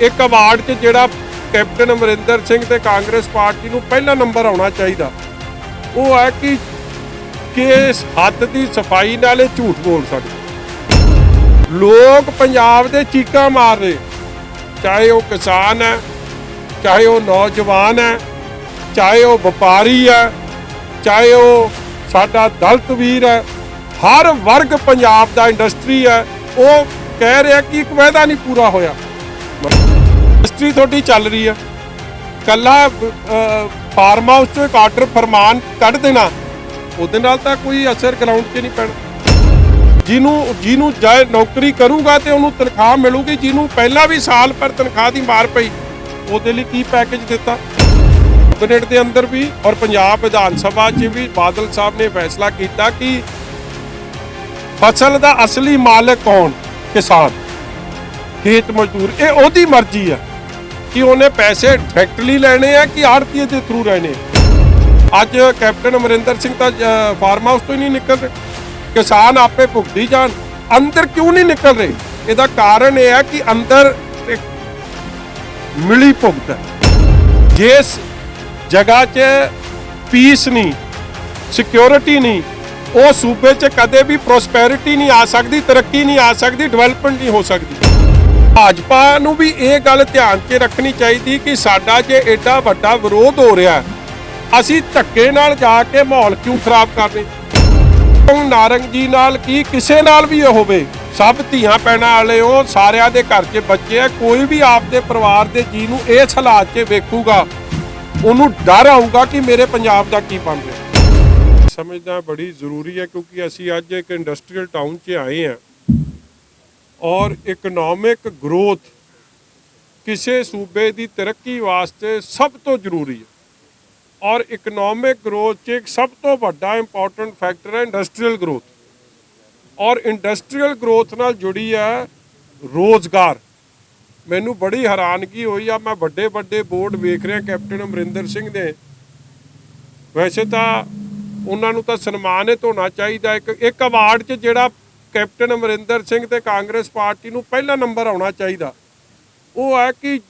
एक अवार्ड 'ਚ ਜਿਹੜਾ कैप्टन अमरिंदर सिंह ਤੇ कांग्रेस पार्टी ਨੂੰ ਪਹਿਲਾ ਨੰਬਰ ਆਉਣਾ ਚਾਹੀਦਾ ਉਹ ਹੈ ਕਿ ਇਸ ਹੱਥ ਦੀ ਸਫਾਈ ਨਾਲੇ ਝੂਠ ਬੋਲ ਸਕਦੇ। ਲੋਕ ਪੰਜਾਬ ਦੇ ਚੀਕਾਂ ਮਾਰ ਰਹੇ, ਚਾਹੇ ਉਹ ਕਿਸਾਨ ਹੈ, ਚਾਹੇ ਉਹ ਨੌਜਵਾਨ ਹੈ, ਚਾਹੇ ਉਹ ਵਪਾਰੀ ਹੈ, ਚਾਹੇ ਉਹ ਸਾਡਾ ਦਲਿਤ ਵੀਰ ਹੈ, ਹਰ ਵਰਗ ਪੰਜਾਬ ਦਾ ਇੰਡਸਟਰੀ ਹੈ ਉਹ ਕਹਿ ਰਿਹਾ ਕਿ ਇੱਕ ਵਾਅਦਾ ਨਹੀਂ ਪੂਰਾ ਹੋਇਆ। ਇੰਡਸਟਰੀ ਤੁਹਾਡੀ ਚੱਲ ਰਹੀ ਹੈ, ਕੱਲਾ ਫਾਰਮ ਹਾਊਸ ਤੋਂ ਇੱਕ ਆਰਡਰ ਫਰਮਾਨ ਕੱਢ ਦੇਣਾ ਉਹਦੇ ਨਾਲ ਤਾਂ ਕੋਈ ਅਸਰ ਗਰਾਊਂਡ 'ਤੇ ਨਹੀਂ ਪੈਣਾ। ਜਿਹਨੂੰ ਜਾਏ ਨੌਕਰੀ ਕਰੂਗਾ ਤੇ ਉਹਨੂੰ ਤਨਖਾਹ ਮਿਲੂਗੀ, ਜਿਹਨੂੰ ਪਹਿਲਾਂ ਵੀ ਸਾਲ ਪਰ ਤਨਖਾਹ ਦੀ ਮਾਰ ਪਈ ਉਹਦੇ ਲਈ ਕੀ ਪੈਕੇਜ ਦਿੱਤਾ ਕੈਬਨਿਟ ਦੇ ਅੰਦਰ ਵੀ ਔਰ ਪੰਜਾਬ ਵਿਧਾਨ ਸਭਾ 'ਚ ਵੀ ਬਾਦਲ ਸਾਹਿਬ ਨੇ ਫੈਸਲਾ ਕੀਤਾ ਕਿ ਫਸਲ ਦਾ ਅਸਲੀ ਮਾਲਕ ਕੌਣ? ਕਿਸਾਨ, ਖੇਤ ਮਜ਼ਦੂਰ। ਇਹ ਉਹਦੀ ਮਰਜ਼ੀ ਹੈ ਕਿ ਉਹਨੇ ਪੈਸੇ ਡਾਇਰੈਕਟਲੀ ਲੈਣੇ ਆ ਕਿ ਆੜ੍ਹਤੀਏ ਦੇ ਥਰੂ ਲੈਣੇ। ਅੱਜ ਕੈਪਟਨ ਅਮਰਿੰਦਰ ਸਿੰਘ ਤਾਂ ਫਾਰਮ ਹਾਊਸ ਤੋਂ ਹੀ ਨਹੀਂ ਨਿਕਲ ਰਹੇ, ਕਿਸਾਨ ਆਪੇ ਭੁਗਤੀ ਜਾਣ। ਅੰਦਰ ਕਿਉਂ ਨਹੀਂ ਨਿਕਲ ਰਹੇ? ਇਹਦਾ ਕਾਰਨ ਇਹ ਹੈ ਕਿ ਅੰਦਰ ਮਿਲੀ ਭੁਗਤ ਹੈ। ਜਿਸ ਜਗ੍ਹਾ 'ਚ ਪੀਸ ਨਹੀਂ, ਸਿਕਿਉਰਿਟੀ ਨਹੀਂ, ਉਹ ਸੂਬੇ 'ਚ ਕਦੇ ਵੀ ਪ੍ਰੋਸਪੈਰਿਟੀ ਨਹੀਂ ਆ ਸਕਦੀ, ਤਰੱਕੀ ਨਹੀਂ ਆ ਸਕਦੀ, ਡਿਵੈਲਪਮੈਂਟ ਨਹੀਂ ਹੋ ਸਕਦੀ। ਭਾਜਪਾ ਨੂੰ ਵੀ ਇਹ ਗੱਲ ਧਿਆਨ 'ਚ ਰੱਖਣੀ ਚਾਹੀਦੀ ਕਿ ਸਾਡਾ ਜੇ ਐਡਾ ਵੱਡਾ ਵਿਰੋਧ ਹੋ ਰਿਹਾ, ਅਸੀਂ ਧੱਕੇ ਨਾਲ ਜਾ ਕੇ ਮਾਹੌਲ ਕਿਉਂ ਖਰਾਬ ਕਰਨੇ? ਨਾਰੰਗ ਜੀ ਨਾਲ ਕੀ ਕਿਸੇ ਨਾਲ ਵੀ ਇਹ ਹੋਵੇ, ਸਭ ਧੀਆਂ ਪੈਣਾ ਵਾਲੇ ਹੋ, ਸਾਰਿਆਂ ਦੇ ਘਰ 'ਚ ਬੱਚੇ ਆ, ਕੋਈ ਵੀ ਆਪਦੇ ਪਰਿਵਾਰ ਦੇ ਜੀ ਨੂੰ ਇਸ ਹਾਲਾਤ 'ਚ ਵੇਖੂਗਾ ਉਹਨੂੰ ਡਰ ਆਊਗਾ ਕਿ ਮੇਰੇ ਪੰਜਾਬ ਦਾ ਕੀ ਬਣ ਰਿਹਾ। ਸਮਝਣਾ ਬੜੀ ਜ਼ਰੂਰੀ ਹੈ ਕਿਉਂਕਿ ਅਸੀਂ ਅੱਜ ਇੱਕ ਇੰਡਸਟਰੀਅਲ ਟਾਊਨ 'ਚ ਆਏ ਹਾਂ ਔਰ ਇਕਨੋਮਿਕ ਗਰੋਥ ਕਿਸੇ ਸੂਬੇ ਦੀ ਤਰੱਕੀ ਵਾਸਤੇ ਸਭ ਤੋਂ ਜ਼ਰੂਰੀ ਹੈ ਔਰ ਇਕਨੋਮਿਕ ਗਰੋਥ 'ਚ ਇੱਕ ਸਭ ਤੋਂ ਵੱਡਾ ਇੰਪੋਰਟੈਂਟ ਫੈਕਟਰ ਹੈ ਇੰਡਸਟਰੀਅਲ ਗਰੋਥ ਔਰ ਇੰਡਸਟਰੀਅਲ ਗਰੋਥ ਨਾਲ ਜੁੜੀ ਹੈ ਰੋਜ਼ਗਾਰ। ਮੈਨੂੰ ਬੜੀ ਹੈਰਾਨਗੀ ਹੋਈ ਆ, ਮੈਂ ਵੱਡੇ ਵੱਡੇ ਬੋਰਡ ਵੇਖ ਰਿਹਾ ਕੈਪਟਨ ਅਮਰਿੰਦਰ ਸਿੰਘ ਦੇ। ਵੈਸੇ ਤਾਂ ਉਹਨਾਂ ਨੂੰ ਤਾਂ ਸਨਮਾਨਿਤ ਹੋਣਾ ਚਾਹੀਦਾ। ਇੱਕ ਅਵਾਰਡ 'ਚ ਜਿਹੜਾ ਕੈਪਟਨ ਅਮਰਿੰਦਰ ਸਿੰਘ ਤੇ ਕਾਂਗਰਸ ਪਾਰਟੀ ਨੂੰ ਪਹਿਲਾ ਨੰਬਰ ਆਉਣਾ ਚਾਹੀਦਾ ਉਹ ਹੈ ਕਿ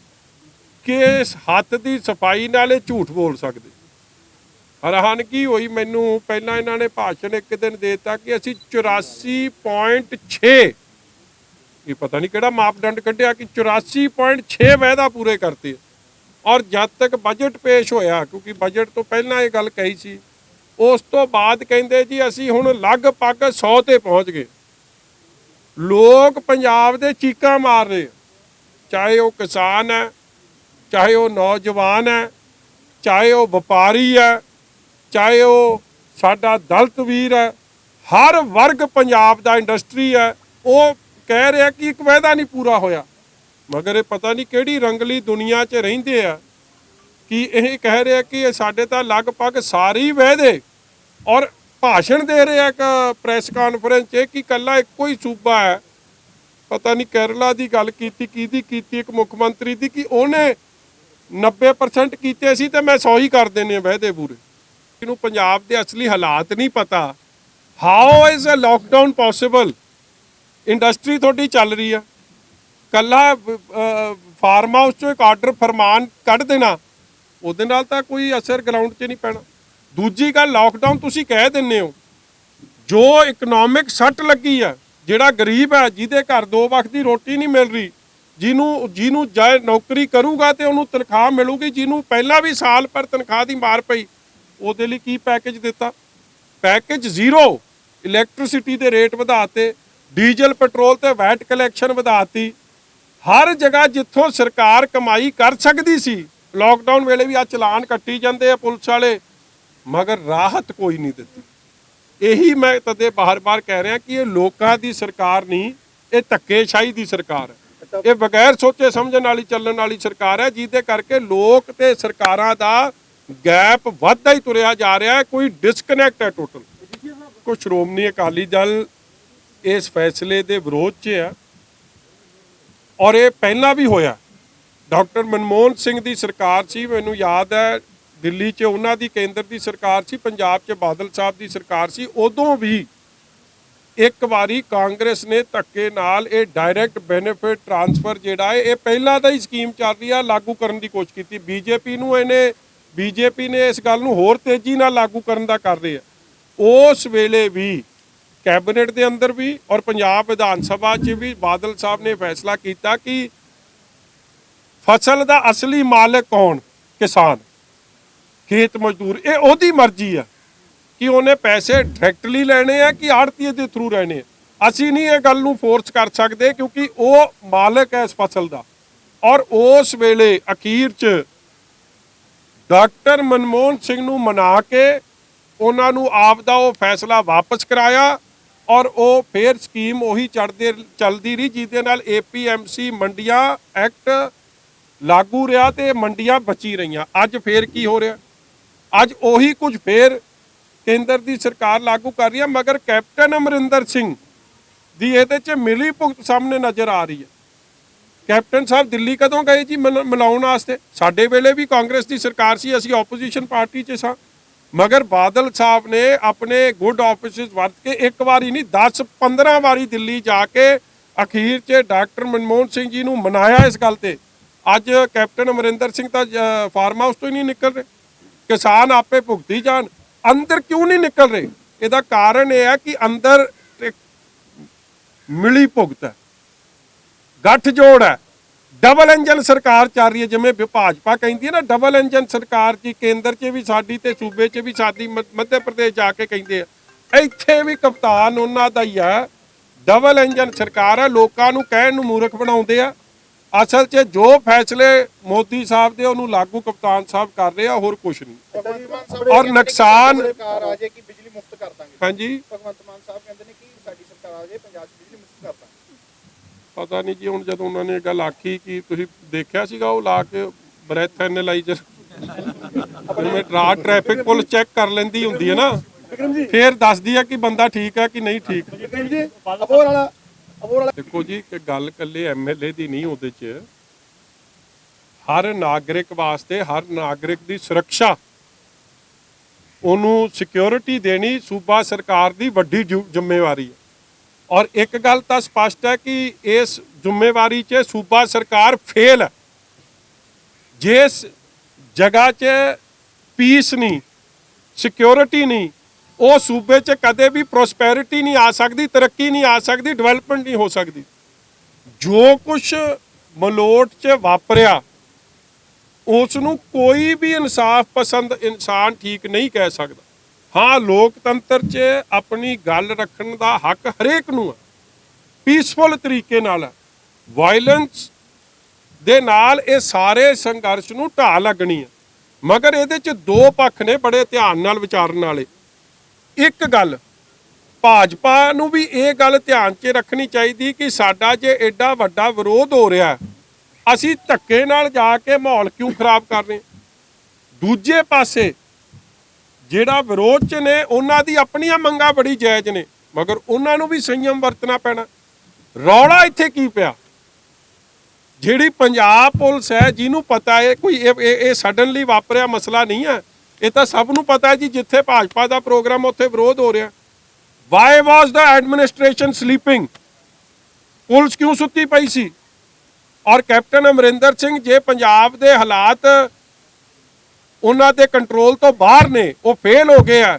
ਇਸ ਹੱਥ ਦੀ ਸਫਾਈ ਨਾਲੇ ਝੂਠ ਬੋਲ ਸਕਦੇ। ਹੈਰਾਨਗੀ ਹੋਈ ਮੈਨੂੰ। ਪਹਿਲਾਂ ਇਹਨਾਂ ਨੇ ਭਾਸ਼ਣ ਇੱਕ ਦਿਨ ਦੇ ਦਿੱਤਾ ਕਿ ਅਸੀਂ 84.6 ਇਹ ਪਤਾ ਨਹੀਂ ਕਿਹੜਾ ਮਾਪਦੰਡ ਕੱਢਿਆ ਕਿ 84.6 ਵਾਅਦਾ ਪੂਰੇ ਕਰਤੇ ਔਰ ਜਦ ਤੱਕ ਬਜਟ ਪੇਸ਼ ਹੋਇਆ, ਕਿਉਂਕਿ ਬਜਟ ਤੋਂ ਪਹਿਲਾਂ ਇਹ ਗੱਲ ਕਹੀ ਸੀ, ਉਸ ਤੋਂ ਬਾਅਦ ਕਹਿੰਦੇ ਜੀ ਅਸੀਂ ਹੁਣ ਲਗਭਗ 100 ਤੇ ਪਹੁੰਚ ਗਏ। ਲੋਕ ਪੰਜਾਬ ਦੇ ਚੀਕਾਂ ਮਾਰ ਰਹੇ, ਚਾਹੇ ਉਹ ਕਿਸਾਨ ਹੈ, ਚਾਹੇ ਉਹ ਨੌਜਵਾਨ ਹੈ, ਚਾਹੇ ਉਹ ਵਪਾਰੀ ਹੈ, ਚਾਹੇ ਉਹ ਸਾਡਾ ਦਲਿਤ ਵੀਰ ਹੈ, ਹਰ ਵਰਗ ਪੰਜਾਬ ਦਾ ਇੰਡਸਟਰੀ ਹੈ ਉਹ ਕਹਿ ਰਿਹਾ ਕਿ ਇੱਕ ਵਾਅਦਾ ਨਹੀਂ ਪੂਰਾ ਹੋਇਆ। ਮਗਰ ਇਹ ਪਤਾ ਨਹੀਂ ਕਿਹੜੀ ਰੰਗਲੀ ਦੁਨੀਆ 'ਚ ਰਹਿੰਦੇ ਆ ਕਿ ਇਹ ਕਹਿ ਰਿਹਾ ਕਿ ਸਾਡੇ ਤਾਂ ਲਗਭਗ ਸਾਰੇ ਵਾਅਦੇ ਔਰ ਭਾਸ਼ਣ ਦੇ ਰਹੇ ਇੱਕ ਪ੍ਰੈਸ ਕਾਨਫਰੰਸ 'ਚ ਕਿ ਇਕੱਲਾ ਇੱਕੋ ਹੀ ਸੂਬਾ ਹੈ, ਪਤਾ ਨਹੀਂ ਕੇਰਲਾ ਦੀ ਗੱਲ ਕੀਤੀ, ਕਿਹਦੀ ਕੀਤੀ, ਇੱਕ ਮੁੱਖ ਮੰਤਰੀ ਦੀ, ਕਿ ਉਹਨੇ 90% ਕੀਤੇ ਸੀ ਤੇ ਮੈਂ 100 ਹੀ ਕਰ ਦੇਣੇ ਵਾਅਦੇ ਪੂਰੇ। ਇਹਨੂੰ ਪੰਜਾਬ ਦੇ ਅਸਲੀ ਹਾਲਾਤ ਨਹੀਂ ਪਤਾ। How is a lockdown possible? Industry ਤੁਹਾਡੀ ਚੱਲ ਰਹੀ ਆ, ਕੱਲਾ ਫਾਰਮ ਹਾਊਸ 'ਚੋਂ ਇੱਕ ਆਰਡਰ ਫਰਮਾਨ ਕੱਢ ਦੇਣਾ ਉਹਦੇ ਨਾਲ ਤਾਂ ਕੋਈ ਅਸਰ ਗਰਾਊਂਡ 'ਚ ਨਹੀਂ ਪੈਣਾ। ਦੂਜੀ ਗੱਲ, ਲਾਕਡਾਊਨ ਤੁਸੀਂ ਕਹਿ ਦਿੰਦੇ ਹੋ, ਜੋ ਇਕਨੋਮਿਕ ਸੱਟ ਲੱਗੀ ਆ, ਜਿਹੜਾ ਗਰੀਬ ਹੈ ਜਿਹਦੇ ਘਰ 2 ਵਕਤ ਦੀ ਰੋਟੀ ਨਹੀਂ ਮਿਲ ਰਹੀ, ਜਿਹਨੂੰ ਜਾਏ ਨੌਕਰੀ ਕਰੂਗਾ ਤੇ ਉਹਨੂੰ ਤਨਖਾਹ ਮਿਲੂਗੀ, ਜਿਹਨੂੰ ਪਹਿਲਾਂ ਵੀ ਸਾਲ ਪਰ ਤਨਖਾਹ ਦੀ ਮਾਰ ਪਈ ਉਹਦੇ ਲਈ ਕੀ ਪੈਕੇਜ ਦਿੱਤਾ? Package zero. ਇਲੈਕਟ੍ਰਿਸਿਟੀ ਦੇ ਰੇਟ ਵਧਾਤੇ, ਡੀਜ਼ਲ ਪੈਟਰੋਲ ਤੇ ਵੈਟ ਕਲੈਕਸ਼ਨ ਵਧਾਤੀ। ਹਰ ਜਗ੍ਹਾ ਜਿੱਥੋਂ ਸਰਕਾਰ ਕਮਾਈ ਕਰ ਸਕਦੀ ਸੀ ਲਾਕਡਾਊਨ ਵੇਲੇ ਵੀ ਆ ਚਲਾਨ ਕੱਟੀ ਜਾਂਦੇ ਆ ਪੁਲਿਸ ਵਾਲੇ, ਮਗਰ ਰਾਹਤ ਕੋਈ ਨਹੀਂ ਦਿੱਤੀ। ਇਹੀ ਮੈਂ ਤਦੇ ਬਾਰ-ਬਾਰ ਕਹਿ ਰਿਹਾ ਕਿ ਇਹ ਲੋਕਾਂ ਦੀ ਸਰਕਾਰ ਨਹੀਂ, ਇਹ ਧੱਕੇਸ਼ਾਹੀ ਦੀ ਸਰਕਾਰ ਹੈ। ਇਹ ਬਗੈਰ ਸੋਚੇ ਸਮਝਣ ਵਾਲੀ ਚੱਲਣ ਵਾਲੀ ਸਰਕਾਰ ਹੈ, ਜਿਹਦੇ ਕਰਕੇ ਲੋਕ ਤੇ ਸਰਕਾਰਾਂ ਦਾ ਗੈਪ ਵੱਧਦਾ ਹੀ ਤੁਰਿਆ ਜਾ ਰਿਹਾ ਹੈ। ਕੋਈ ਡਿਸਕਨੈਕਟ ਹੈ ਟੋਟਲ। ਕੋਈ ਸ਼੍ਰੋਮਣੀ ਅਕਾਲੀ ਦਲ ਇਸ ਫੈਸਲੇ ਦੇ ਵਿਰੋਧ 'ਚ ਹੈ ਔਰ ਇਹ ਪਹਿਲਾਂ ਵੀ ਹੋਇਆ। ਡਾਕਟਰ ਮਨਮੋਹਨ ਸਿੰਘ ਦੀ ਸਰਕਾਰ ਸੀ, ਮੈਨੂੰ ਯਾਦ ਹੈ ਦਿੱਲੀ 'ਚ ਉਹਨਾਂ ਦੀ ਕੇਂਦਰ ਦੀ ਸਰਕਾਰ ਸੀ, ਪੰਜਾਬ 'ਚ ਬਾਦਲ ਸਾਹਿਬ ਦੀ ਸਰਕਾਰ ਸੀ, ਉਦੋਂ ਵੀ ਇੱਕ ਵਾਰੀ ਕਾਂਗਰਸ ਨੇ ਧੱਕੇ ਨਾਲ ਇਹ ਡਾਇਰੈਕਟ ਬੈਨੀਫਿਟ ਟ੍ਰਾਂਸਫਰ ਜਿਹੜਾ ਹੈ ਇਹ ਪਹਿਲਾਂ ਤਾਂ ਹੀ ਸਕੀਮ ਚੱਲ ਰਹੀ ਆ ਲਾਗੂ ਕਰਨ ਦੀ ਕੋਸ਼ਿਸ਼ ਕੀਤੀ। ਬੀਜੇਪੀ ਨੇ ਇਸ ਗੱਲ ਨੂੰ ਹੋਰ ਤੇਜ਼ੀ ਨਾਲ ਲਾਗੂ ਕਰਨ ਦਾ ਕਰ ਰਹੇ ਆ। ਉਸ ਵੇਲੇ ਵੀ ਕੈਬਨਿਟ ਦੇ ਅੰਦਰ ਵੀ ਔਰ ਪੰਜਾਬ ਵਿਧਾਨ ਸਭਾ 'ਚ ਵੀ ਬਾਦਲ ਸਾਹਿਬ ਨੇ ਫੈਸਲਾ ਕੀਤਾ ਕਿ ਫਸਲ ਦਾ ਅਸਲੀ ਮਾਲਕ ਕੌਣ? ਕਿਸਾਨ, ਖੇਤ ਮਜ਼ਦੂਰ। ਇਹ ਉਹਦੀ ਮਰਜ਼ੀ ਆ ਕਿ ਉਹਨੇ ਪੈਸੇ ਡਾਇਰੈਕਟਲੀ ਲੈਣੇ ਆ ਕਿ ਆੜ੍ਹਤੀਏ ਦੇ ਥਰੂ ਲੈਣੇ ਆ। ਅਸੀਂ ਨਹੀਂ ਇਹ ਗੱਲ ਨੂੰ ਫੋਰਸ ਕਰ ਸਕਦੇ ਕਿਉਂਕਿ ਉਹ ਮਾਲਕ ਹੈ ਇਸ ਫਸਲ ਦਾ। ਔਰ ਉਸ ਵੇਲੇ ਅਖੀਰ 'ਚ ਡਾਕਟਰ ਮਨਮੋਹਨ ਸਿੰਘ ਨੂੰ ਮਨਾ ਕੇ ਉਹਨਾਂ ਨੂੰ ਆਪ ਦਾ ਉਹ ਫੈਸਲਾ ਵਾਪਸ ਕਰਾਇਆ ਔਰ ਉਹ ਫੇਰ ਸਕੀਮ ਉਹੀ ਚੱਲਦੀ ਰਹੀ ਜਿਹਦੇ ਨਾਲ APMC ਮੰਡੀਆਂ ਐਕਟ ਲਾਗੂ ਰਿਹਾ ਤੇ ਮੰਡੀਆਂ ਬਚੀ ਰਹੀਆਂ। ਅੱਜ ਫੇਰ ਕੀ ਹੋ ਰਿਹਾ? ਅੱਜ ਉਹੀ ਕੁਝ ਫੇਰ ਕੇਂਦਰ ਦੀ ਸਰਕਾਰ ਲਾਗੂ ਕਰ ਰਹੀ ਹੈ, ਮਗਰ ਕੈਪਟਨ ਅਮਰਿੰਦਰ ਸਿੰਘ ਦੀ ਇਹਦੇ 'ਚ ਮਿਲੀ ਭੁਗਤ ਸਾਹਮਣੇ ਨਜ਼ਰ ਆ ਰਹੀ ਹੈ। ਕੈਪਟਨ ਸਾਹਿਬ ਦਿੱਲੀ ਕਦੋਂ ਗਏ ਜੀ ਮਿਲਾਉਣ ਵਾਸਤੇ? ਸਾਡੇ ਵੇਲੇ ਵੀ ਕਾਂਗਰਸ ਦੀ ਸਰਕਾਰ ਸੀ, ਅਸੀਂ ਆਪੋਜੀਸ਼ਨ ਪਾਰਟੀ 'ਚ ਸਾਂ, ਮਗਰ ਬਾਦਲ ਸਾਹਿਬ ਨੇ ਆਪਣੇ ਗੁੱਡ ਆਫਿਸਿਸ ਵਰਤ ਕੇ ਇੱਕ ਵਾਰੀ ਨਹੀਂ 10-15 ਵਾਰੀ ਦਿੱਲੀ ਜਾ ਕੇ ਅਖੀਰ 'ਚ ਡਾਕਟਰ ਮਨਮੋਹਨ ਸਿੰਘ ਜੀ ਨੂੰ ਮਨਾਇਆ ਇਸ ਗੱਲ ਤੇ। ਅੱਜ ਕੈਪਟਨ ਅਮਰਿੰਦਰ ਸਿੰਘ ਤਾਂ ਫਾਰਮ ਹਾਊਸ ਤੋਂ ਹੀ ਨਹੀਂ ਨਿਕਲ ਰਹੇ। ਕਿਸਾਨ ਆਪੇ ਭੁਗਤੀ ਜਾਣ। ਅੰਦਰ ਕਿਉਂ ਨਹੀਂ ਨਿਕਲ ਰਹੇ? ਇਹਦਾ ਕਾਰਨ ਇਹ ਹੈ ਕਿ ਅੰਦਰ ਮਿਲੀ ਭੁਗਤ ਹੈ, ਗੱਠਜੋੜ ਹੈ, ਡਬਲ ਇੰਜਨ ਸਰਕਾਰ ਚੱਲ ਰਹੀ ਹੈ। ਜਿਵੇਂ ਭਾਜਪਾ ਕਹਿੰਦੀ ਹੈ ਨਾ ਡਬਲ ਇੰਜਨ ਸਰਕਾਰ ਜੀ, ਕੇਂਦਰ 'ਚ ਵੀ ਸਾਡੀ ਤੇ ਸੂਬੇ 'ਚ ਵੀ ਸਾਡੀ, ਮੱਧ ਪ੍ਰਦੇਸ਼ ਜਾ ਕੇ ਕਹਿੰਦੇ ਆ, ਇੱਥੇ ਵੀ ਕਪਤਾਨ ਉਹਨਾਂ ਦਾ ਹੀ ਹੈ। ਡਬਲ ਇੰਜਨ ਸਰਕਾਰ ਹੈ। ਲੋਕਾਂ ਨੂੰ ਕਹਿਣ ਨੂੰ ਮੂਰਖ ਬਣਾਉਂਦੇ ਆ। ਅਸਲ 'ਚ ਜੋ ਫੈਸਲੇ ਮੋਦੀ ਸਾਹਿਬ ਦੇ ਉਹਨੂੰ ਲਾਗੂ ਕਪਤਾਨ ਸਾਹਿਬ ਕਰ ਰਹੇ ਆ, ਹੋਰ ਕੁਝ ਨਹੀਂ। ਔਰ ਨੁਕਸਾਨ ਸਰਕਾਰ ਆ ਜੇ ਕਿ ਬਿਜਲੀ ਮੁਫਤ ਕਰ ਦਾਂਗੇ। ਹਾਂਜੀ, ਭਗਵੰਤ ਮਾਨ ਸਾਹਿਬ ਕਹਿੰਦੇ ਨੇ ਕਿ ਸਾਡੀ ਸਰਕਾਰ ਆ ਜੇ ਪੰਜਾਬ 'ਚ ਬਿਜਲੀ ਮੁਫਤ ਕਰ ਦਾਂਗੇ। ਪਤਾ ਨਹੀਂ ਜੀ ਹੁਣ ਜਦੋਂ ਉਹਨਾਂ ਨੇ ਗੱਲ ਆਖੀ ਕਿ ਤੁਸੀਂ ਦੇਖਿਆ ਸੀਗਾ ਉਹ ਲਾ ਕੇ ਬ੍ਰੈਥ ਐਨਾਲਾਈਜ਼ਰ ਜਿਵੇਂ ਰਾਤ ਟ੍ਰੈਫਿਕ ਪੁਲਿਸ ਚੈੱਕ ਕਰ ਲੈਂਦੀ ਹੁੰਦੀ ਹੈ ਨਾ, ਫੇਰ ਦੱਸਦੀ ਆ ਕਿ ਬੰਦਾ ਠੀਕ ਹੈ ਕਿ ਨਹੀਂ ਠੀਕ। ਦੇਖੋ ਜੀ ਕਿ ਗੱਲ ਇਕੱਲੇ MLA ਦੀ ਨਹੀਂ, ਉਹਦੇ 'ਚ ਹਰ ਨਾਗਰਿਕ ਵਾਸਤੇ, ਹਰ ਨਾਗਰਿਕ ਦੀ ਸੁਰੱਖਿਆ, ਉਹਨੂੰ ਸਿਕਿਉਰਿਟੀ ਦੇਣੀ ਸੂਬਾ ਸਰਕਾਰ ਦੀ ਵੱਡੀ ਜ਼ਿੰਮੇਵਾਰੀ ਹੈ। ਔਰ ਇੱਕ ਗੱਲ ਤਾਂ ਸਪਸ਼ਟ ਹੈ ਕਿ ਇਸ ਜ਼ਿੰਮੇਵਾਰੀ 'ਚ ਸੂਬਾ ਸਰਕਾਰ ਫੇਲ ਹੈ। ਜਿਸ ਜਗ੍ਹਾ 'ਚ ਪੀਸ ਨਹੀਂ, ਸਿਕਿਉਰਿਟੀ ਨਹੀਂ, ਉਹ ਸੂਬੇ 'ਚ ਕਦੇ ਵੀ ਪ੍ਰੋਸਪੈਰਿਟੀ ਨਹੀਂ ਆ ਸਕਦੀ, ਤਰੱਕੀ ਨਹੀਂ ਆ ਸਕਦੀ, ਡਿਵੈਲਪਮੈਂਟ ਨਹੀਂ ਹੋ ਸਕਦੀ। ਜੋ ਕੁਛ ਮਲੋਟ 'ਚ ਵਾਪਰਿਆ ਉਸ ਨੂੰ ਕੋਈ ਵੀ ਇਨਸਾਫ ਪਸੰਦ ਇਨਸਾਨ ਠੀਕ ਨਹੀਂ ਕਹਿ ਸਕਦਾ। ਹਾਂ, ਲੋਕਤੰਤਰ 'ਚ ਆਪਣੀ ਗੱਲ ਰੱਖਣ ਦਾ ਹੱਕ ਹਰੇਕ ਨੂੰ ਹੈ, ਪੀਸਫੁਲ ਤਰੀਕੇ ਨਾਲ ਹੈ। ਵਾਇਲੈਂਸ ਦੇ ਨਾਲ ਇਹ ਸਾਰੇ ਸੰਘਰਸ਼ ਨੂੰ ਢਾਹ ਲੱਗਣੀ ਹੈ। ਮਗਰ ਇਹਦੇ 'ਚ ਦੋ ਪੱਖ ਨੇ ਬੜੇ ਧਿਆਨ ਨਾਲ ਵਿਚਾਰਨ ਵਾਲੇ। ਇੱਕ ਗੱਲ ਭਾਜਪਾ ਨੂੰ ਵੀ ਇਹ ਗੱਲ ਧਿਆਨ 'ਚ ਰੱਖਣੀ ਚਾਹੀਦੀ ਕਿ ਸਾਡਾ ਜੇ ਐਡਾ ਵੱਡਾ ਵਿਰੋਧ ਹੋ ਰਿਹਾ, ਅਸੀਂ ਧੱਕੇ ਨਾਲ ਜਾ ਕੇ ਮਾਹੌਲ ਕਿਉਂ ਖਰਾਬ ਕਰ ਰਹੇ। ਦੂਜੇ ਪਾਸੇ ਜਿਹੜਾ ਵਿਰੋਧ 'ਚ ਨੇ ਉਹਨਾਂ ਦੀ ਆਪਣੀਆਂ ਮੰਗਾਂ ਬੜੀ ਜਾਇਜ਼ ਨੇ, ਮਗਰ ਉਹਨਾਂ ਨੂੰ ਵੀ ਸੰਯਮ ਵਰਤਣਾ ਪੈਣਾ। ਰੌਲਾ ਇੱਥੇ ਕੀ ਪਿਆ? ਜਿਹੜੀ ਪੰਜਾਬ ਪੁਲਿਸ ਹੈ, ਜਿਹਨੂੰ ਪਤਾ ਹੈ ਕੋਈ ਇਹ ਸਡਨਲੀ ਵਾਪਰਿਆ ਮਸਲਾ ਨਹੀਂ ਹੈ, ਇਹ ਤਾਂ ਸਭ ਨੂੰ ਪਤਾ ਹੈ ਜੀ। ਜਿੱਥੇ ਭਾਜਪਾ ਦਾ ਪ੍ਰੋਗਰਾਮ ਉੱਥੇ ਵਿਰੋਧ ਹੋ ਰਿਹਾ। ਵਾਈ ਵਾਜ਼ ਦਾ ਐਡਮਿਨਿਸਟ੍ਰੇਸ਼ਨ ਸਲੀਪਿੰਗ? ਪੁਲਿਸ ਕਿਉਂ ਸੁੱਤੀ ਪਈ ਸੀ? ਔਰ ਕੈਪਟਨ ਅਮਰਿੰਦਰ ਸਿੰਘ ਜੇ ਪੰਜਾਬ ਦੇ ਹਾਲਾਤ ਉਹਨਾਂ ਦੇ ਕੰਟਰੋਲ ਤੋਂ ਬਾਹਰ ਨੇ, ਉਹ ਫੇਲ ਹੋ ਗਏ ਆ,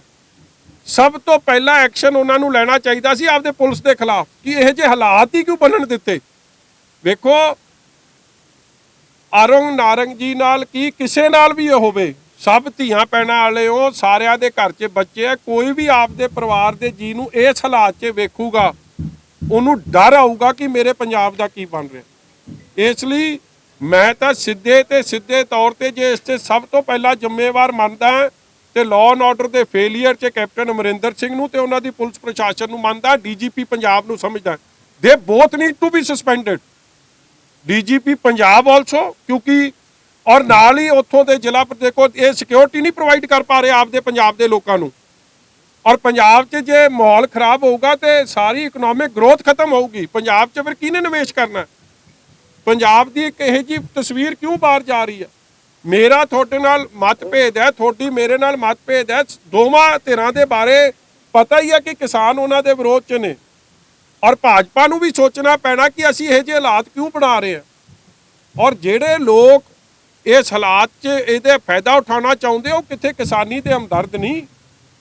ਸਭ ਤੋਂ ਪਹਿਲਾ ਐਕਸ਼ਨ ਉਹਨਾਂ ਨੂੰ ਲੈਣਾ ਚਾਹੀਦਾ ਸੀ ਆਪਦੇ ਪੁਲਿਸ ਦੇ ਖਿਲਾਫ ਕਿ ਇਹ ਜਿਹੇ ਹਾਲਾਤ ਹੀ ਕਿਉਂ ਬਣਨ ਦਿੱਤੇ। ਵੇਖੋ, ਅਰੁਣ ਨਾਰੰਗ ਜੀ ਨਾਲ ਕੀ ਕਿਸੇ ਨਾਲ ਵੀ ਹੋਵੇ, ਸਭ ਧੀਆਂ ਪੈਣਾ ਵਾਲੇ ਹੋ, ਸਾਰਿਆਂ ਦੇ ਘਰ 'ਚ ਬੱਚੇ ਆ, ਕੋਈ ਵੀ ਆਪਦੇ ਪਰਿਵਾਰ ਦੇ ਜੀ ਨੂੰ ਇਸ ਹਾਲਾਤ 'ਚ ਵੇਖੂਗਾ, ਉਹਨੂੰ ਡਰ ਆਊਗਾ ਕਿ ਮੇਰੇ ਪੰਜਾਬ ਦਾ ਕੀ ਬਣ ਰਿਹਾ। ਇਸ ਲਈ ਮੈਂ ਤਾਂ ਸਿੱਧੇ ਤੌਰ ਤੇ ਜੇ ਇਸ 'ਤੇ ਸਭ ਤੋਂ ਪਹਿਲਾਂ ਜ਼ਿੰਮੇਵਾਰ ਮੰਨਦਾ ਤੇ ਲਾਅ ਐਂਡ ਆਰਡਰ ਦੇ ਫੇਲੀਅਰ 'ਚ ਕੈਪਟਨ ਅਮਰਿੰਦਰ ਸਿੰਘ ਨੂੰ ਤੇ ਉਹਨਾਂ ਦੀ ਪੁਲਿਸ ਪ੍ਰਸ਼ਾਸਨ ਨੂੰ ਮੰਨਦਾ, DGP ਪੰਜਾਬ ਨੂੰ ਸਮਝਦਾ। They both need to be suspended, DGP Punjab also, ਕਿਉਂਕਿ ਔਰ ਨਾਲ ਹੀ ਉੱਥੋਂ ਦੇ ਜ਼ਿਲ੍ਹਾ ਦੇਖੋ ਇਹ ਸਿਕਿਉਰਿਟੀ ਨਹੀਂ ਪ੍ਰੋਵਾਈਡ ਕਰ ਪਾ ਰਹੇ ਆਪਦੇ ਪੰਜਾਬ ਦੇ ਲੋਕਾਂ ਨੂੰ। ਔਰ ਪੰਜਾਬ 'ਚ ਜੇ ਮਾਹੌਲ ਖਰਾਬ ਹੋਊਗਾ ਤੇ ਸਾਰੀ ਇਕਨੋਮਿਕ ਗਰੋਥ ਖਤਮ ਹੋਊਗੀ। ਪੰਜਾਬ 'ਚ ਫਿਰ ਕਿਹਨੇ ਨਿਵੇਸ਼ ਕਰਨਾ? ਪੰਜਾਬ ਦੀ ਇੱਕ ਇਹੋ ਜਿਹੀ ਤਸਵੀਰ ਕਿਉਂ ਬਾਹਰ ਜਾ ਰਹੀ ਹੈ? ਮੇਰਾ ਤੁਹਾਡੇ ਨਾਲ ਮਤਭੇਦ ਹੈ, ਤੁਹਾਡੀ ਮੇਰੇ ਨਾਲ ਮਤਭੇਦ ਹੈ, ਦੋਵਾਂ ਧਿਰਾਂ ਦੇ ਬਾਰੇ ਪਤਾ ਹੀ ਹੈ ਕਿ ਕਿਸਾਨ ਉਹਨਾਂ ਦੇ ਵਿਰੋਧ 'ਚ ਨੇ। ਔਰ ਭਾਜਪਾ ਨੂੰ ਵੀ ਸੋਚਣਾ ਪੈਣਾ ਕਿ ਅਸੀਂ ਇਹੋ ਜਿਹੇ ਹਾਲਾਤ ਕਿਉਂ ਬਣਾ ਰਹੇ ਹਾਂ। ਔਰ ਜਿਹੜੇ ਲੋਕ ਇਸ ਹਾਲਾਤ 'ਚ ਇਹਦੇ ਫਾਇਦਾ ਉਠਾਉਣਾ ਚਾਹੁੰਦੇ ਉਹ ਕਿੱਥੇ ਕਿਸਾਨੀ ਦੇ ਹਮਦਰਦ ਨਹੀਂ।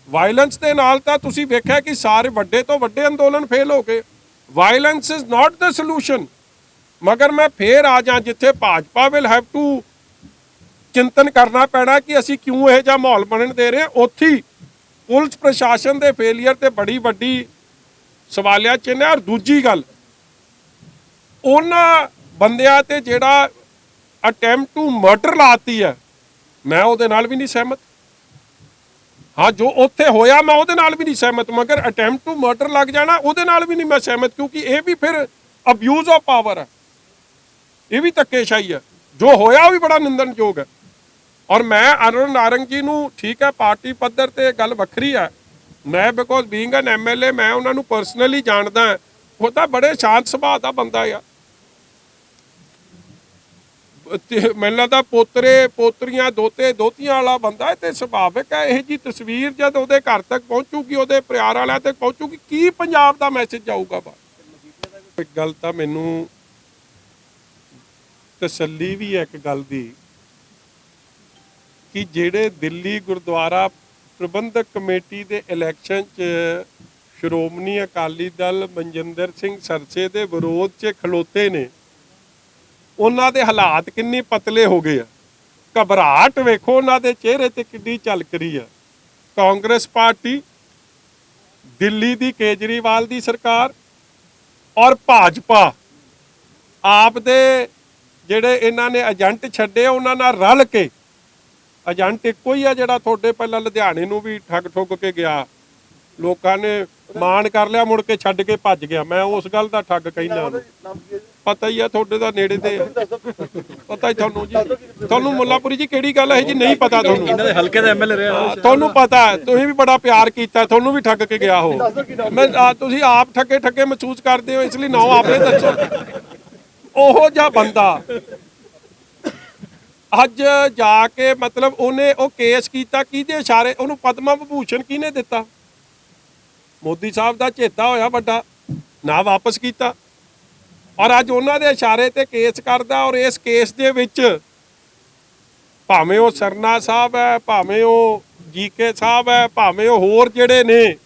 ਵਾਇਲੈਂਸ ਦੇ ਨਾਲ ਤਾਂ ਤੁਸੀਂ ਵੇਖਿਆ ਕਿ ਸਾਰੇ ਵੱਡੇ ਤੋਂ ਵੱਡੇ ਅੰਦੋਲਨ ਫੇਲ ਹੋ ਗਏ। Violence is not the solution. ਮਗਰ ਮੈਂ ਫੇਰ ਆ ਜਾ ਜਿੱਥੇ ਭਾਜਪਾ ਵਿਲ ਹੈਵ ਟੂ ਚਿੰਤਨ ਕਰਨਾ ਪੈਣਾ ਕਿ ਅਸੀਂ ਕਿਉਂ ਇਹੋ ਜਿਹਾ ਮਾਹੌਲ ਬਣਨ ਦੇ ਰਹੇ ਹਾਂ। ਉੱਥੇ ਹੀ ਪੁਲਿਸ ਪ੍ਰਸ਼ਾਸਨ ਦੇ ਫੇਲੀਅਰ ਤੇ ਬੜੀ ਵੱਡੀ ਸਵਾਲਿਆ ਚਿੰਨ੍ਹ ਹੈ। ਔਰ ਦੂਜੀ ਗੱਲ, ਉਹਨਾਂ ਬੰਦਿਆਂ ਤੇ ਜਿਹੜਾ ਅਟੈਂਪਟ ਟੂ ਮਰਡਰ ਲਾਤੀ ਹੈ, ਮੈਂ ਉਹਦੇ ਨਾਲ ਵੀ ਨਹੀਂ ਸਹਿਮਤ। ਹਾਂ, ਜੋ ਉੱਥੇ ਹੋਇਆ ਮੈਂ ਉਹਦੇ ਨਾਲ ਵੀ ਨਹੀਂ ਸਹਿਮਤ, ਮਗਰ ਅਟੈਂਪਟ ਟੂ ਮਰਡਰ ਲੱਗ ਜਾਣਾ ਉਹਦੇ ਨਾਲ ਵੀ ਨਹੀਂ ਮੈਂ ਸਹਿਮਤ, ਕਿਉਂਕਿ ਇਹ ਵੀ ਫਿਰ ਅਬਿਊਜ਼ ਆਫ ਪਾਵਰ ਹੈ, ਇਹ ਵੀ ਧੱਕੇਸ਼ਾਹੀ ਹੈ। ਜੋ ਹੋਇਆ ਉਹ ਵੀ ਬੜਾ ਨਿੰਦਣਯੋਗ ਹੈ। ਔਰ ਮੈਂ ਅਰੁਣ ਨਾਰੰਗ ਜੀ ਨੂੰ, ਠੀਕ ਹੈ ਪਾਰਟੀ ਪੱਧਰ ਤੇ ਗੱਲ ਵੱਖਰੀ ਹੈ, ਮੈਂ ਬਿਕੋਜ਼ ਬੀਇੰਗ ਐਨ MLA ਮੈਂ ਉਹਨਾਂ ਨੂੰ ਪਰਸਨਲੀ ਜਾਣਦਾ। ਉਹ ਤਾਂ ਬੜੇ ਸ਼ਾਂਤ ਸੁਭਾਅ ਦਾ ਬੰਦਾ ਆ। ਮੈਨੂੰ ਲੱਗਦਾ ਪੋਤਰੇ ਪੋਤਰੀਆਂ ਦੋਤੇ ਦੋਤੀਆਂ ਵਾਲਾ ਬੰਦਾ ਹੈ ਤੇ ਸੁਭਾਵਿਕ ਹੈ ਇਹ ਜੀ ਤਸਵੀਰ ਜਦ ਉਹਦੇ ਘਰ ਤੱਕ ਪਹੁੰਚੂਗੀ, ਉਹਦੇ ਪਿਆਰ ਵਾਲਿਆਂ ਤੱਕ ਪਹੁੰਚੂਗੀ, ਕੀ ਪੰਜਾਬ ਦਾ ਮੈਸੇਜ ਜਾਊਗਾ ਬਾਹਰ। ਇੱਕ ਗੱਲ ਤਾਂ ਮੈਨੂੰ ਤਸੱਲੀ ਵੀ ਹੈ ਇੱਕ ਗੱਲ ਦੀ ਕਿ ਜਿਹੜੇ ਦਿੱਲੀ ਗੁਰਦੁਆਰਾ ਪ੍ਰਬੰਧਕ ਕਮੇਟੀ ਦੇ ਇਲੈਕਸ਼ਨ 'ਚ ਸ਼੍ਰੋਮਣੀ ਅਕਾਲੀ ਦਲ ਮਨਜਿੰਦਰ ਸਿੰਘ ਸਰਸੇ ਦੇ ਵਿਰੋਧ 'ਚ ਖਲੋਤੇ ਨੇ, ਉਹਨਾਂ ਦੇ ਹਾਲਾਤ ਕਿੰਨੇ ਪਤਲੇ ਹੋ ਗਏ ਆ। ਘਬਰਾਹਟ ਵੇਖੋ ਉਹਨਾਂ ਦੇ ਚਿਹਰੇ ਤੇ ਕਿੰਨੀ ਝਲਕ ਰਹੀ ਆ। ਕਾਂਗਰਸ ਪਾਰਟੀ, ਦਿੱਲੀ ਦੀ ਕੇਜਰੀਵਾਲ ਦੀ ਸਰਕਾਰ ਔਰ ਭਾਜਪਾ ਆਪ ਦੇ ਜਿਹੜੇ ਇਹਨਾਂ ਨੇ ਏਜੰਟ ਛੱਡੇ ਉਹਨਾਂ ਨਾਲ ਰਲ ਕੇ, ਏਜੰਟ ਇੱਕੋ ਹੀ ਆ ਜਿਹੜਾ ਤੁਹਾਡੇ ਪਹਿਲਾਂ ਲੁਧਿਆਣੇ ਨੂੰ ਵੀ ਠੱਗ ਠੁੱਗ ਕੇ ਗਿਆ, ਲੋਕਾਂ ਨੇ ਮਾਣ ਕਰ ਲਿਆ, ਮੁੜ ਕੇ ਛੱਡ ਕੇ ਭੱਜ ਗਿਆ। ਮੈਂ ਉਸ ਗੱਲ ਦਾ ਠੱਗ ਕਹਿੰਦਾ, ਪਤਾ ਹੀ ਆ ਤੁਹਾਡੇ ਦਾ ਨੇੜੇ ਤੇ ਪਤਾ ਹੀ ਤੁਹਾਨੂੰ ਜੀ। ਤੁਹਾਨੂੰ ਮੁੱਲਾਪੁਰੀ ਜੀ ਕਿਹੜੀ ਗੱਲ ਹੈ ਜੀ ਨਹੀਂ ਪਤਾ ਤੁਹਾਨੂੰ? ਇਹਨਾਂ ਦੇ ਹਲਕੇ ਦਾ MLA ਰਿਹਾ। ਤੁਹਾਨੂੰ ਪਤਾ, ਤੁਸੀਂ ਵੀ ਬੜਾ ਪਿਆਰ ਕੀਤਾ, ਤੁਹਾਨੂੰ ਵੀ ਠੱਗ ਕੇ ਗਿਆ ਹੋ। ਮੈਂ ਤੁਸੀਂ ਆਪ ਠੱਗੇ ਠੱਗੇ ਮਹਿਸੂਸ ਕਰਦੇ ਹੋ, ਇਸ ਲਈ ਨਾ ਆਪੇ ਦੱਸੋ। ਉਹੋ ਜਿਹਾ ਬੰਦਾ ਅੱਜ ਜਾ ਕੇ ਮਤਲਬ ਉਹਨੇ ਉਹ ਕੇਸ ਕੀਤਾ, ਕਿਹਦੇ ਇਸ਼ਾਰੇ? ਉਹਨੂੰ ਪਦਮਾ ਵਿਭੂਸ਼ਣ ਕਿਹਨੇ ਦਿੱਤਾ? ਮੋਦੀ ਸਾਹਿਬ ਦਾ ਚੇਤਾ ਹੋਇਆ ਵੱਡਾ, ਨਾ ਵਾਪਸ ਕੀਤਾ। ਔਰ ਅੱਜ ਉਹਨਾਂ ਦੇ ਇਸ਼ਾਰੇ ਤੇ ਕੇਸ ਕਰਦਾ। ਔਰ ਇਸ ਕੇਸ ਦੇ ਵਿੱਚ ਭਾਵੇਂ ਉਹ ਸਰਨਾ ਸਾਹਿਬ ਹੈ, ਭਾਵੇਂ ਉਹ GK ਸਾਹਿਬ ਹੈ, ਭਾਵੇਂ ਉਹ ਹੋਰ ਜਿਹੜੇ ਨੇ,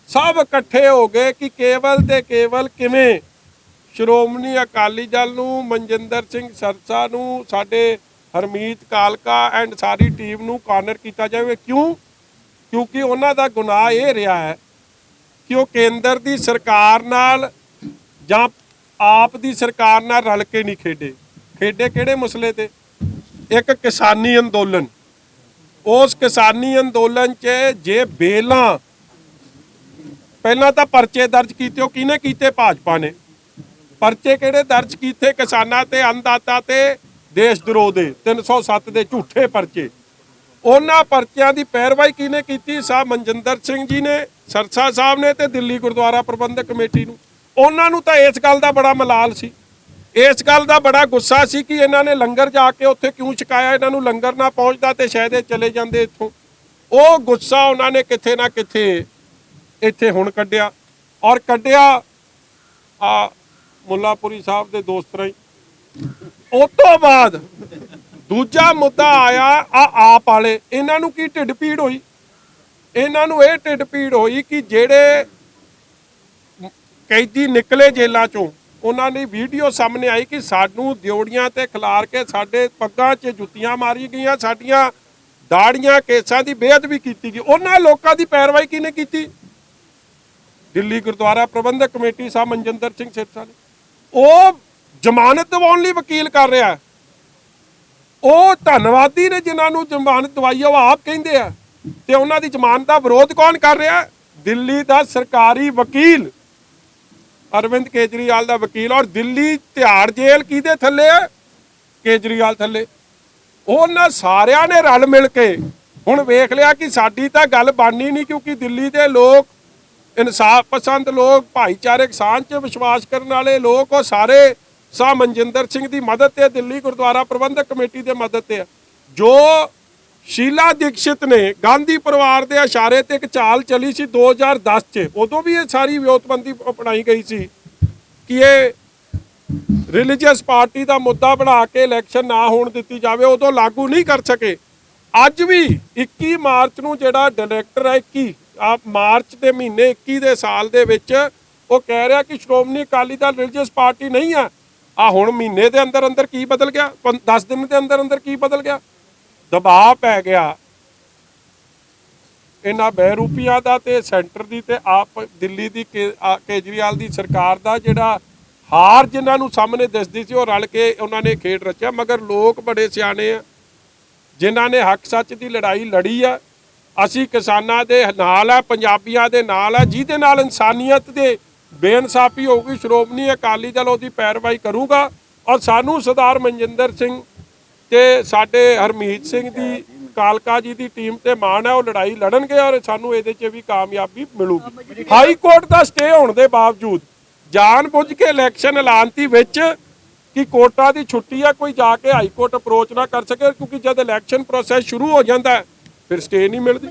ਸਭ ਇਕੱਠੇ ਹੋ ਗਏ ਕਿ ਕੇਵਲ ਤੇ ਕੇਵਲ ਕਿਵੇਂ ਸ਼੍ਰੋਮਣੀ ਅਕਾਲੀ ਦਲ ਨੂੰ, ਮਨਜਿੰਦਰ ਸਿੰਘ ਸਰਸਾ ਨੂੰ, ਸਾਡੇ ਹਰਮੀਤ ਕਾਲਕਾ ਐਂਡ ਸਾਰੀ ਟੀਮ ਨੂੰ ਕਾਰਨਰ ਕੀਤਾ ਜਾਵੇ। ਕਿਉਂ? ਕਿਉਂਕਿ ਉਹਨਾਂ ਦਾ ਗੁਨਾਹ ਇਹ ਰਿਹਾ ਹੈ ਕਿ ਉਹ ਕੇਂਦਰ ਦੀ ਸਰਕਾਰ ਨਾਲ ਜਾਂ ਆਪ ਦੀ ਸਰਕਾਰ ਨਾਲ ਰਲ ਕੇ ਨਹੀਂ ਖੇਡੇ। ਕਿਹੜੇ ਮਸਲੇ ਤੇ? ਇੱਕ ਕਿਸਾਨੀ ਅੰਦੋਲਨ, ਉਸ ਕਿਸਾਨੀ ਅੰਦੋਲਨ 'ਚ ਜੇ ਬੇਲਾਂ ਪਹਿਲਾਂ ਤਾਂ ਪਰਚੇ ਦਰਜ ਕੀਤੇ, ਉਹ ਕਿਹਨੇ ਕੀਤੇ? ਭਾਜਪਾ ਨੇ। ਪਰਚੇ ਕਿਹੜੇ ਦਰਜ ਕੀਤੇ? ਕਿਸਾਨਾਂ ਤੇ, ਅੰਨਦਾਤਾ ਤੇ, ਦੇਸ਼ ਦਰੋਹ ਦੇ 307 ਦੇ ਝੂਠੇ ਪਰਚੇ। ਉਹਨਾਂ ਪਰਚਿਆਂ ਦੀ ਪੈਰਵਾਈ ਕਿਹਨੇ ਕੀਤੀ? ਸਾਹਿਬ ਮਨਜਿੰਦਰ ਸਿੰਘ ਜੀ ਨੇ, ਸਰਸਾ ਸਾਹਿਬ ਨੇ ਤੇ ਦਿੱਲੀ ਗੁਰਦੁਆਰਾ ਪ੍ਰਬੰਧਕ ਕਮੇਟੀ ਨੂੰ। ਉਹਨਾਂ ਨੂੰ ਤਾਂ ਇਸ ਗੱਲ ਦਾ ਬੜਾ ਮਲਾਲ ਸੀ, ਇਸ ਗੱਲ ਦਾ ਬੜਾ ਗੁੱਸਾ ਸੀ ਕਿ ਇਹਨਾਂ ਨੇ ਲੰਗਰ ਜਾ ਕੇ ਉੱਥੇ ਕਿਉਂ ਛਕਾਇਆ, ਇਹਨਾਂ ਨੂੰ ਲੰਗਰ ਨਾ ਪਹੁੰਚਦਾ ਤੇ ਸ਼ਾਇਦ ਇਹ ਚਲੇ ਜਾਂਦੇ ਇੱਥੋਂ। ਉਹ ਗੁੱਸਾ ਉਹਨਾਂ ਨੇ ਕਿੱਥੇ ਨਾ ਕਿੱਥੇ ਇੱਥੇ ਹੁਣ ਕੱਢਿਆ। ਔਰ ਕੱਢਿਆ ਆ ਮੁੱਲਾਪੁਰੀ ਸਾਹਿਬ ਦੇ ਦੋਸਤ ਰਾਹੀਂ। ਉਸ ਤੋਂ ਬਾਅਦ ਦੂਜਾ ਮੁੱਦਾ ਆਇਆ ਆ ਆਪ ਵਾਲੇ। ਇਹਨਾਂ ਨੂੰ ਕੀ ਢਿੱਡ ਪੀੜ ਹੋਈ? ਇਹਨਾਂ ਨੂੰ ਇਹ ਢਿੱਡ ਪੀੜ ਹੋਈ ਕਿ ਜਿਹੜੇ ਕੈਦੀ ਨਿਕਲੇ ਜੇਲ੍ਹਾਂ ਚੋਂ, ਉਹਨਾਂ ਦੀ ਵੀਡੀਓ ਸਾਹਮਣੇ ਆਈ ਕਿ ਸਾਨੂੰ ਦਿਉੜੀਆਂ ਤੇ ਖਿਲਾਰ ਕੇ ਸਾਡੇ ਪੱਗਾਂ 'ਚ ਜੁੱਤੀਆਂ ਮਾਰੀ ਗਈਆਂ, ਸਾਡੀਆਂ ਦਾੜੀਆਂ ਕੇਸਾਂ ਦੀ ਬੇਅਦਬੀ ਕੀਤੀ ਗਈ। ਉਹਨਾਂ ਲੋਕਾਂ ਦੀ ਪੈਰਵਾਈ ਕਿਹਨੇ ਕੀਤੀ? ਦਿੱਲੀ ਗੁਰਦੁਆਰਾ ਪ੍ਰਬੰਧਕ ਕਮੇਟੀ ਸਾਹਿਬ ਮਨਜਿੰਦਰ ਸਿੰਘ ਸਿਰਸਾ ਨੇ। ਉਹ ਜ਼ਮਾਨਤ ਦਿਵਾਉਣ ਲਈ ਵਕੀਲ ਕਰ ਰਿਹਾ। ਉਹ ਧੰਨਵਾਦੀ ਨੇ ਜਿਨ੍ਹਾਂ ਨੂੰ ਜ਼ਮਾਨਤ ਦਵਾਈ ਆ, ਉਹ ਆਪ ਕਹਿੰਦੇ ਆ। ਤੇ ਉਹਨਾਂ ਦੀ ਜ਼ਮਾਨਤ ਦਾ ਵਿਰੋਧ ਕੌਣ ਕਰ ਰਿਹਾ? ਦਿੱਲੀ ਦਾ ਸਰਕਾਰੀ ਵਕੀਲ ਅਰਵਿੰਦ ਕੇਜਰੀਵਾਲ ਦਾ ਵਕੀਲ। ਔਰ ਦਿੱਲੀ ਤਿਹਾੜ ਜੇਲ੍ਹ ਕਿਹਦੇ ਥੱਲੇ ਹੈ? ਕੇਜਰੀਵਾਲ ਥੱਲੇ। ਉਹਨਾਂ ਸਾਰਿਆਂ ਨੇ ਰਲ ਮਿਲ ਕੇ ਹੁਣ ਵੇਖ ਲਿਆ ਕਿ ਸਾਡੀ ਤਾਂ ਗੱਲ ਬਣਨੀ ਨਹੀਂ, ਕਿਉਂਕਿ ਦਿੱਲੀ ਦੇ ਲੋਕ ਇਨਸਾਫ ਪਸੰਦ ਲੋਕ, ਭਾਈਚਾਰਕ ਸਾਂਝ 'ਚ ਵਿਸ਼ਵਾਸ ਕਰਨ ਵਾਲੇ ਲੋਕ, ਉਹ ਸਾਰੇ ਸਾਹਿਬ ਮਨਜਿੰਦਰ ਸਿੰਘ ਦੀ ਮਦਦ ਤੇ, ਦਿੱਲੀ ਗੁਰਦੁਆਰਾ ਪ੍ਰਬੰਧਕ ਕਮੇਟੀ ਦੇ ਮਦਦ ਤੇ ਆ। ਜੋ ਸ਼ੀਲਾ ਦੀਕਸ਼ਿਤ ਨੇ ਗਾਂਧੀ ਪਰਿਵਾਰ ਦੇ ਇਸ਼ਾਰੇ ਤੇ ਇੱਕ ਚਾਲ ਚੱਲੀ ਸੀ 2010 ਚ, ਉਦੋਂ ਵੀ ਇਹ ਸਾਰੀ ਵਿਉਂਤਬੰਦੀ ਅਪਣਾਈ ਗਈ ਸੀ ਕਿ ਇਹ ਰਿਲੀਜੀਅਸ ਪਾਰਟੀ ਦਾ ਮੁੱਦਾ ਬਣਾ ਕੇ ਇਲੈਕਸ਼ਨ ਨਾ ਹੋਣ ਦਿੱਤੀ ਜਾਵੇ, ਉਦੋਂ ਲਾਗੂ ਨਹੀਂ ਕਰ ਸਕੇ। ਅੱਜ ਵੀ 21 ਮਾਰਚ ਨੂੰ ਜਿਹੜਾ ਡਾਇਰੈਕਟਰ ਹੈ 21 ਮਾਰਚ ਦੇ ਮਹੀਨੇ 21 ਦੇ ਸਾਲ ਦੇ ਵਿੱਚ ਉਹ ਕਹਿ ਰਿਹਾ ਕਿ ਸ਼੍ਰੋਮਣੀ ਅਕਾਲੀ ਦਲ ਰਿਲੀਜੀਅਸ ਪਾਰਟੀ ਨਹੀਂ ਆ। ਹੁਣ ਮਹੀਨੇ ਦੇ ਅੰਦਰ ਅੰਦਰ ਕੀ ਬਦਲ ਗਿਆ, 10 ਦਿਨ ਦੇ ਅੰਦਰ ਅੰਦਰ ਕੀ ਬਦਲ ਗਿਆ? ਦਬਾਅ ਪੈ ਗਿਆ ਇਹਨਾਂ ਬਹਿਰੂਪੀਆਂ ਦਾ ਤੇ ਸੈਂਟਰ ਦੀ ਤੇ ਆਪ ਦਿੱਲੀ ਦੀ ਕੇਜਰੀਵਾਲ ਦੀ ਸਰਕਾਰ ਦਾ। ਜਿਹੜਾ ਹਾਰ ਜਿਨ੍ਹਾਂ ਨੂੰ ਸਾਹਮਣੇ ਦਿਸਦੀ ਸੀ ਉਹ ਰਲ ਕੇ ਉਹਨਾਂ ਨੇ ਖੇਡ ਰਚਿਆ, ਮਗਰ ਲੋਕ ਬੜੇ ਸਿਆਣੇ ਆ ਜਿਨ੍ਹਾਂ ਨੇ ਹੱਕ ਸੱਚ ਦੀ ਲੜਾਈ ਲੜੀ ਆ। ਅਸੀਂ ਕਿਸਾਨਾਂ ਦੇ ਨਾਲ ਆ, ਪੰਜਾਬੀਆਂ ਦੇ ਨਾਲ ਆ, ਜਿਹਦੇ ਨਾਲ ਇਨਸਾਨੀਅਤ ਦੇ ਬੇਇਨਸਾਫੀ ਹੋਊਗੀ ਸ਼੍ਰੋਮਣੀ ਅਕਾਲੀ ਦਲ ਉਹਦੀ ਪੈਰਵਾਈ ਕਰੂਗਾ। ਔਰ ਸਾਨੂੰ ਸਰਦਾਰ ਮਨਜਿੰਦਰ ਸਿੰਘ ਤੇ ਸਾਡੇ ਹਰਮੀਤ ਸਿੰਘ ਦੀ ਕਾਲਕਾ ਜੀ ਦੀ ਟੀਮ ਤੇ ਮਾਣ ਹੈ, ਉਹ ਲੜਾਈ ਲੜਨਗੇ ਔਰ ਸਾਨੂੰ ਇਹਦੇ 'ਚ ਵੀ ਕਾਮਯਾਬੀ ਮਿਲੂਗੀ। ਹਾਈ ਕੋਰਟ ਦਾ ਸਟੇ ਹੋਣ ਦੇ ਬਾਵਜੂਦ ਜਾਣ ਬੁੱਝ ਕੇ ਇਲੈਕਸ਼ਨ ਐਲਾਨਤੀ ਵਿੱਚ ਕਿ ਕੋਰਟਾਂ ਦੀ ਛੁੱਟੀ ਆ, ਕੋਈ ਜਾ ਕੇ ਹਾਈ ਕੋਰਟ ਅਪਰੋਚ ਨਾ ਕਰ ਸਕੇ, ਕਿਉਂਕਿ ਜਦ ਇਲੈਕਸ਼ਨ ਪ੍ਰੋਸੈਸ ਸ਼ੁਰੂ ਹੋ ਜਾਂਦਾ ਫਿਰ ਸਟੇ ਨਹੀਂ ਮਿਲਦੀ।